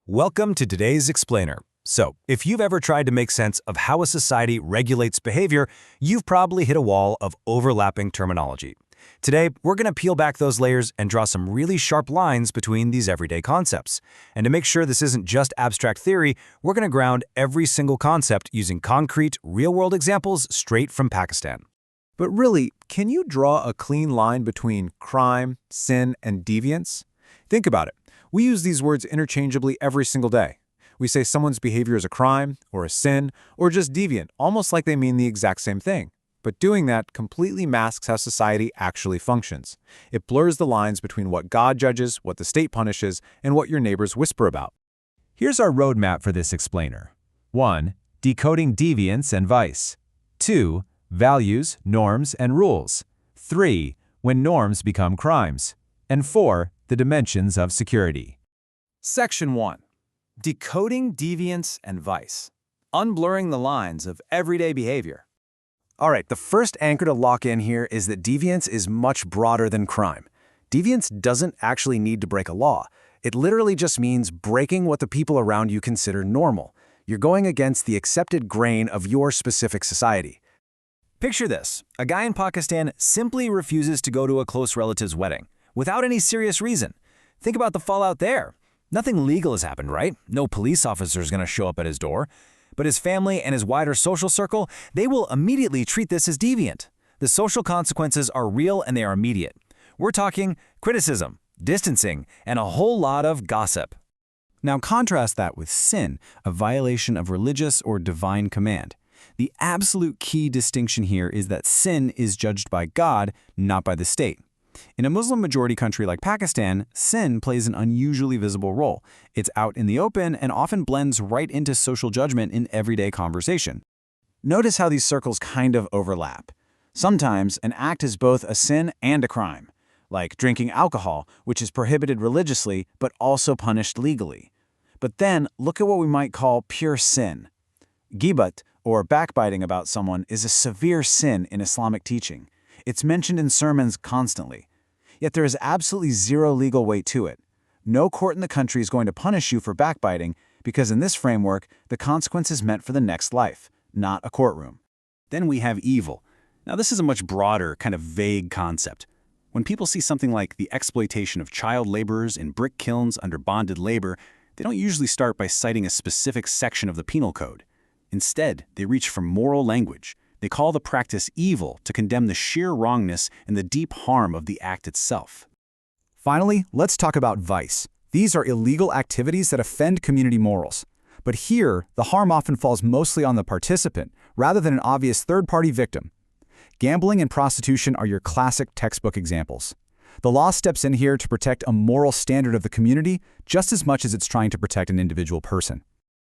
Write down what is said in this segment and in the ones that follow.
Welcome to today's explainer. So, if you've ever tried to make sense of how a society regulates behavior, you've probably hit a wall of overlapping terminology. Today, we're going to peel back those layers and draw some really sharp lines between these everyday concepts. And to make sure this isn't just abstract theory, we're going to ground every single concept using concrete, real-world examples straight from Pakistan. But really, can you draw a clean line between crime, sin, and deviance? Think about it. We use these words interchangeably every single day. We say someone's behavior is a crime, or a sin, or just deviant, almost like they mean the exact same thing. But doing that completely masks how society actually functions. It blurs the lines between what God judges, what the state punishes, and what your neighbors whisper about. Here's our roadmap for this explainer. 1. Decoding deviance and vice. 2. Values, norms, and rules. 3. When norms become crimes. And 4. The dimensions of security. Section 1. Decoding deviance and vice. Unblurring the lines of everyday behavior. All right, the first anchor to lock in here is that deviance is much broader than crime. Deviance doesn't actually need to break a law. It literally just means breaking what the people around you consider normal. You're going against the accepted grain of your specific society. Picture this. A guy in Pakistan simply refuses to go to a close relative's wedding, without any serious reason. Think about the fallout there. Nothing legal has happened, right? No police officer is going to show up at his door. But his family and his wider social circle, they will immediately treat this as deviant. The social consequences are real and they are immediate. We're talking criticism, distancing, and a whole lot of gossip. Now contrast that with sin, a violation of religious or divine command. The absolute key distinction here is that sin is judged by God, not by the state. In a Muslim-majority country like Pakistan, sin plays an unusually visible role. It's out in the open and often blends right into social judgment in everyday conversation. Notice how these circles kind of overlap. Sometimes an act is both a sin and a crime, like drinking alcohol, which is prohibited religiously but also punished legally. But then, look at what we might call pure sin. Ghibat, or backbiting about someone, is a severe sin in Islamic teaching. It's mentioned in sermons constantly. Yet there is absolutely zero legal weight to it. No court in the country is going to punish you for backbiting because in this framework, the consequence is meant for the next life, not a courtroom. Then we have evil. Now this is a much broader, kind of vague concept. When people see something like the exploitation of child laborers in brick kilns under bonded labor, they don't usually start by citing a specific section of the penal code. Instead, they reach for moral language. They call the practice evil to condemn the sheer wrongness and the deep harm of the act itself. Finally, let's talk about vice. These are illegal activities that offend community morals. But here, the harm often falls mostly on the participant, rather than an obvious third-party victim. Gambling and prostitution are your classic textbook examples. The law steps in here to protect a moral standard of the community just as much as it's trying to protect an individual person.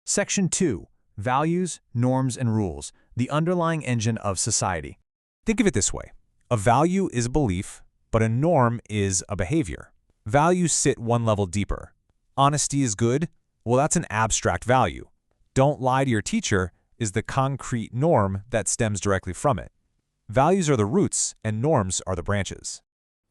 Section 2. Values, norms, and rules, the underlying engine of society. Think of it this way. A value is a belief, but a norm is a behavior. Values sit one level deeper. Honesty is good? Well, that's an abstract value. Don't lie to your teacher is the concrete norm that stems directly from it. Values are the roots, and norms are the branches.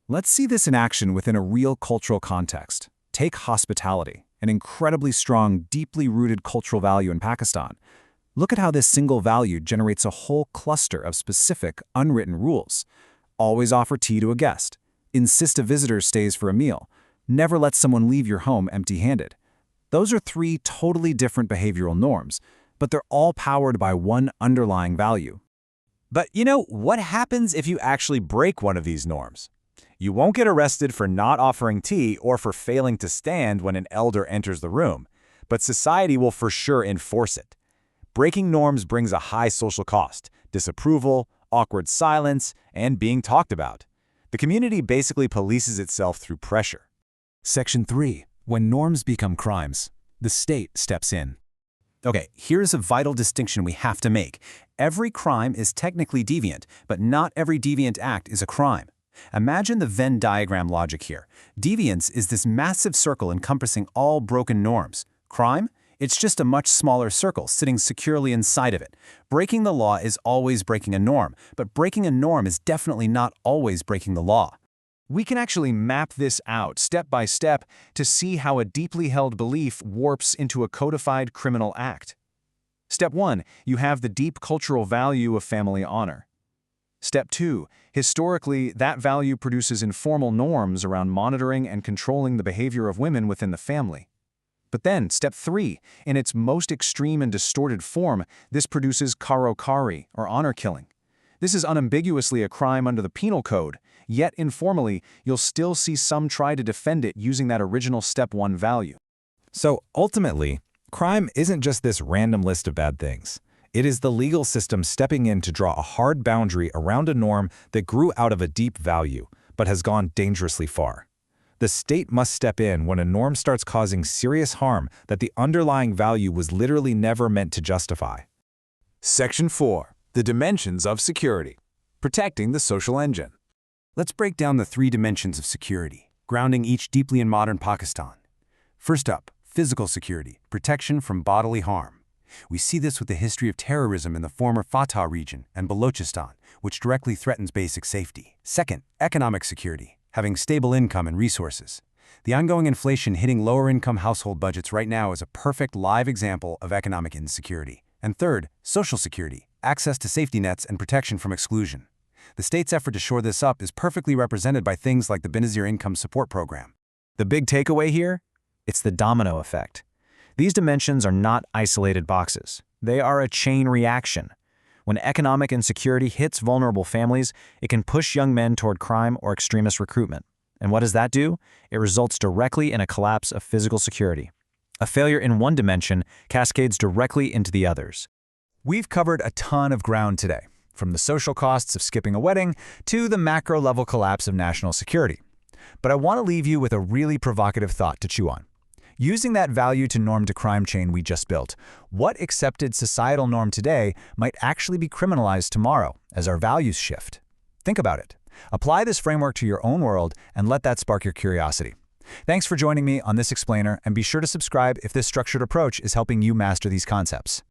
Let's see this in action within a real cultural context. Take hospitality, an incredibly strong, deeply rooted cultural value in Pakistan. Look at how this single value generates a whole cluster of specific, unwritten rules. Always offer tea to a guest. Insist a visitor stays for a meal. Never let someone leave your home empty-handed. Those are 3 totally different behavioral norms, but they're all powered by one underlying value. But what happens if you actually break one of these norms? You won't get arrested for not offering tea or for failing to stand when an elder enters the room, but society will for sure enforce it. Breaking norms brings a high social cost, disapproval, awkward silence, and being talked about. The community basically polices itself through pressure. Section 3. When norms become crimes, the state steps in. Okay, here's a vital distinction we have to make. Every crime is technically deviant, but not every deviant act is a crime. Imagine the Venn diagram logic here. Deviance is this massive circle encompassing all broken norms. Crime? It's just a much smaller circle sitting securely inside of it. Breaking the law is always breaking a norm, but breaking a norm is definitely not always breaking the law. We can actually map this out step by step to see how a deeply held belief warps into a codified criminal act. Step 1, you have the deep cultural value of family honor. Step 2, historically, that value produces informal norms around monitoring and controlling the behavior of women within the family. But then, Step 3, in its most extreme and distorted form, this produces karo kari, or honor killing. This is unambiguously a crime under the penal code, yet informally, you'll still see some try to defend it using that original Step 1 value. So ultimately, crime isn't just this random list of bad things. It is the legal system stepping in to draw a hard boundary around a norm that grew out of a deep value, but has gone dangerously far. The state must step in when a norm starts causing serious harm that the underlying value was literally never meant to justify. Section 4. The dimensions of security. Protecting the social engine. Let's break down the 3 dimensions of security, grounding each deeply in modern Pakistan. First up, physical security, protection from bodily harm. We see this with the history of terrorism in the former Fatah region and Balochistan, which directly threatens basic safety. Second, economic security, having stable income and resources. The ongoing inflation hitting lower-income household budgets right now is a perfect live example of economic insecurity. And third, social security, access to safety nets and protection from exclusion. The state's effort to shore this up is perfectly represented by things like the Benazir Income Support Program. The big takeaway here? It's the domino effect. These dimensions are not isolated boxes. They are a chain reaction. When economic insecurity hits vulnerable families, it can push young men toward crime or extremist recruitment. And what does that do? It results directly in a collapse of physical security. A failure in one dimension cascades directly into the others. We've covered a ton of ground today, from the social costs of skipping a wedding to the macro-level collapse of national security. But I want to leave you with a really provocative thought to chew on. Using that value-to-norm-to-crime chain we just built, what accepted societal norm today might actually be criminalized tomorrow as our values shift? Think about it. Apply this framework to your own world and let that spark your curiosity. Thanks for joining me on this explainer, and be sure to subscribe if this structured approach is helping you master these concepts.